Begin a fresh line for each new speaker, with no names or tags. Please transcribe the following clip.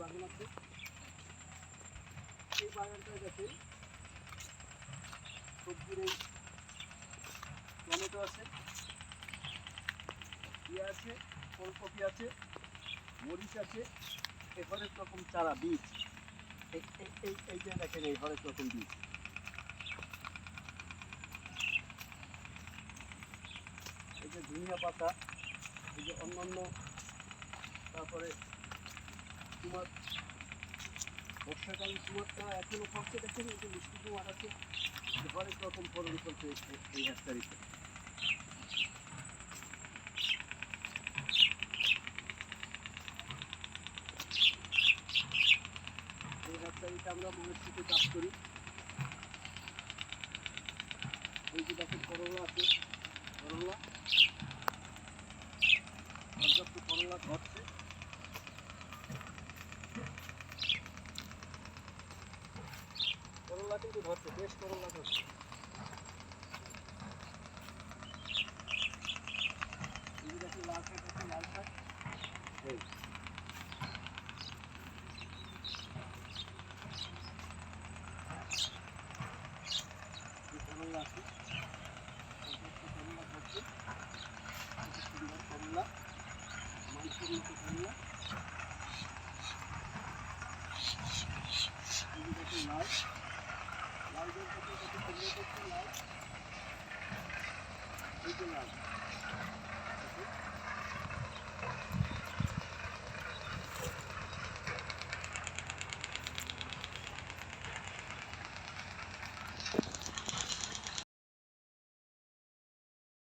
বাগান আছে। এই বাগানটায় দেখেন সবজির এই টমেটো আছে, ইয়ে আছে, ফুলকপি আছে, মরিচ আছে, এই হরেক রকম চারা বীজ। এই যে দেখেন এই হরেক রকম বীজ। এই যে ধনিয়া পাতা, এই যে অন্যান্য, তারপরে তোমার বর্ষাকালীন কুমারটা এখনো ফলছে। দেখেন এই যে মিষ্টি কুমার আছে, হরেক রকম ফলন ফলছে এই নার্সারিতে। এই নার্সারিতে আমরা মনস্রিতে চাষ করি। এই যে দেখেন করলা আছে, করলা পর্যাপ্ত করলা ধরছে। করলা কিন্তু ধরছে, বেশ করলা ধরছে। এই যে দেখেন লাল শাক আছে, লাল শাক।